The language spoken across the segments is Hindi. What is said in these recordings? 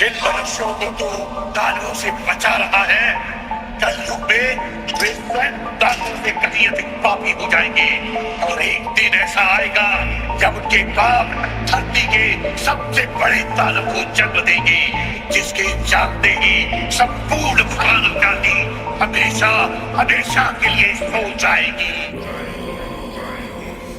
जिन मनुष्यों को तू दानवों से बचा रहा है, कलयुग में वे स्वयं दानवों से कहीं अधिक पापी हो जाएंगे। और एक दिन ऐसा आएगा जब उनके पाप धरती के सबसे बड़े दानव को जन्म देंगे, जिसके जानते ही संपूर्ण मानव जाति हमेशा हमेशा के लिए सो जाएगी।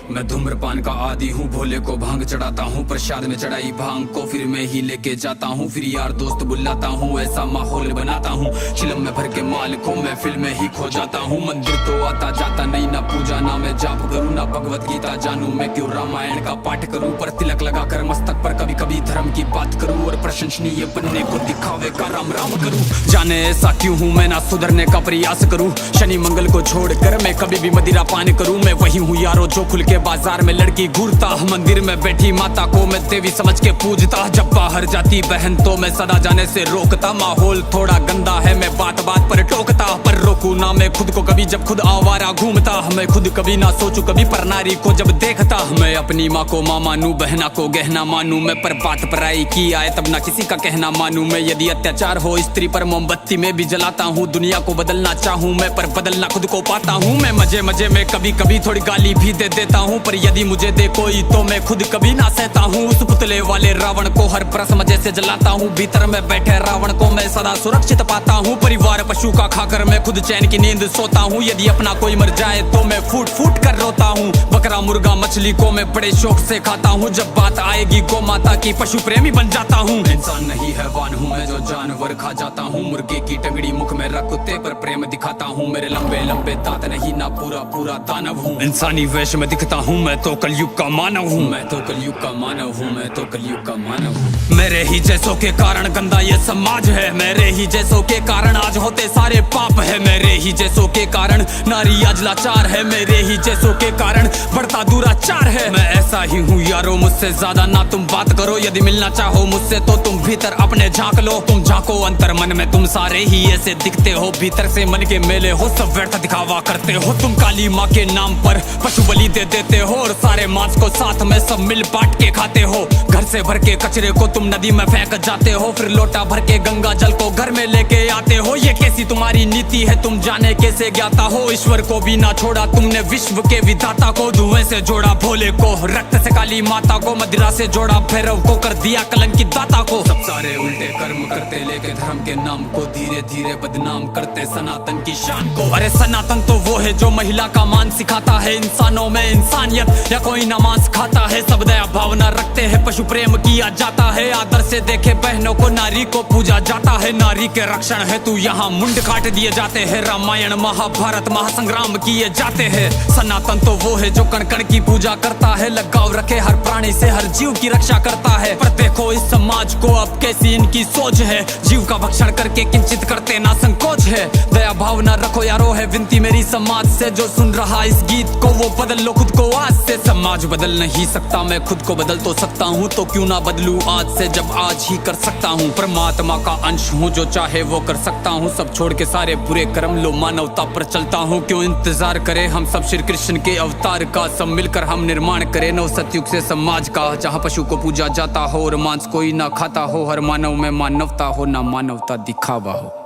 मैं धूम्रपान का आदी हूँ, भोले को भांग चढ़ाता हूँ, प्रसाद में चढ़ाई भांग को फिर मैं ही लेके जाता हूँ, फिर यार दोस्त बुलाता हूँ, ऐसा माहौल बनाता हूँ, चिलम में भर के माल को मैं फिल्म में ही खो जाता हूँ। मंदिर तो आता जाता नहीं, ना पूजा ना मैं जाप करूँ, ना भगवत गीता जानू, मैं क्यों रामायण का पाठ करूँ, पर तिलक लगा कर मस्तक पर कभी कभी धर्म की बात करूँ, और प्रशंसनीय बनने को दिखावे का राम राम करूँ। जाने ऐसा क्यों हूँ मैं, ना सुधरने का प्रयास करूँ, शनि मंगल को छोड़कर मैं कभी भी मदिरा पान करूँ। मैं वही हूँ यारो जो खुल के बाजार में लड़की घूरता, मंदिर में बैठी माता को मैं देवी समझ के पूजता, जब बाहर जाती बहन तो मैं सदा जाने से रोकता। माहौल थोड़ा गंदा है, मैं बात बात पर टोकता, पर रोकू ना मैं खुद को कभी जब खुद आवारा घूमता। मैं खुद कभी ना सोचू कभी पर नारी को जब देखता, मैं अपनी माँ को माँ मानू, बहना को गहना मानू, मैं पर बात पराई की आए तब ना किसी का कहना मानू। मैं यदि अत्याचार हो स्त्री पर मोमबत्ती में भी जलाता हूँ, दुनिया को बदलना चाहूँ मैं पर बदलना खुद को पाता हूँ। मैं मजे मजे में कभी कभी थोड़ी गाली भी दे देता हूँ, पर यदि मुझे दे कोई तो मैं खुद कभी ना सहता हूँ। उस पुतले वाले रावण को हर परस मजे से जलाता हूँ, भीतर में बैठे रावण को मैं सदा सुरक्षित पाता हूँ। परिवार पशु का खाकर मैं खुद चैन की नींद सोता हूँ, यदि अपना कोई मर जाए तो मैं फूट फूट कर रोता हूँ। बकरा मुर्गा मछली को मैं बड़े शौक से खाता हूँ, जब बात आएगी गौ माता की पशु प्रेमी बन जाता हूँ। इंसान नहीं हैवान हूँ मैं जो जानवर खा जाता हूँ, मुर्गे की टंगड़ी मुख में रख कुत्ते पर प्रेम दिखाता हूँ, मेरे लंबे लंबे दांत नहीं ना पूरा पूरा दानव हूँ। इंसानी वेश में दिखता हूँ मैं तो कलयुग का मानव हूँ, मैं तो कलयुग का मानव हूँ, मैं तो कलयुग का मानव हूँ। मेरे ही जैसों के कारण गंदा ये समाज है, मेरे ही जैसों के कारण आज होते सारे पाप है, मेरे ही जैसों के कारण नारी आज लाचार है, मेरे ही जैसों के कारण बढ़ता दुराचार है। मैं ऐसा ही हूँ यारो, मुझसे ज्यादा ना तुम बात करो, यदि मिलना चाहो मुझसे तो तुम भीतर अपने झांक लो। तुम झांको अंतर मन में, तुम सारे ही ऐसे दिखते हो, भीतर से मन के मेले हो, सब व्यर्थ दिखावा करते हो। तुम काली माँ के नाम पर पशु बलि दे देते हो, और सारे मांस को साथ में सब मिल बांट के खाते हो। घर से भर के कचरे को तुम नदी में फेंक जाते हो, फिर लोटा भर के गंगा जल को घर में लेके आते हो। ये कैसी तुम्हारी नीति है तुम जाने कैसे ज्ञाता हो, ईश्वर को भी ना छोड़ा तुमने विश्व के विधाता को, धुएं से जोड़ा भोले को, रक्त से काली माता को, मदिरा से जोड़ा भैरव को, कर दिया कलंकित दाता को। सब सारे उल्टे कर्म करते लेके धर्म के नाम को धीरे धीरे बदनाम करते सनातन की शान को। अरे सनातन तो वो है जो महिला का मान सिखाता है, इंसानों में इंसानियत या कोई नमाज खाता है, सब दया भावना रखते हैं, पशु प्रेम किया जाता है, आदर से देखे बहनों को, नारी को पूजा जाता है, नारी के रक्षण है तू यहाँ मुंड काट दिए जाते हैं, रामायण महाभारत महासंग्राम किए जाते हैं। सनातन तो वो है जो कण कण की पूजा करता है, लगाव रखे हर प्राणी से, हर जीव की रक्षा करता है। पर देखो इस समाज को अब कैसी इनकी सोच है, जीव का भक्षण करके किंचित करते ना संकोच है। दया भावना रखो यारो है विनती मेरी समाज से, जो सुन रहा इस गीत को वो बदल लो खुद को आज से। समाज बदल नहीं सकता मैं खुद को बदल तो सकता हूँ, तो क्यों ना बदलूं आज से जब आज ही कर सकता हूँ। परमात्मा का अंश हूँ, जो चाहे वो कर सकता हूँ, सब छोड़ के सारे बुरे कर्म लो मानवता पर चलता हूँ। क्यों इंतजार करें हम सब श्री कृष्ण के अवतार का, सब मिलकर हम निर्माण करें नव सतयुग से समाज का, जहाँ पशु को पूजा जाता हो और मांस कोई ना खाता हो, हर मानव में मानवता हो ना मानवता दिखावा हो।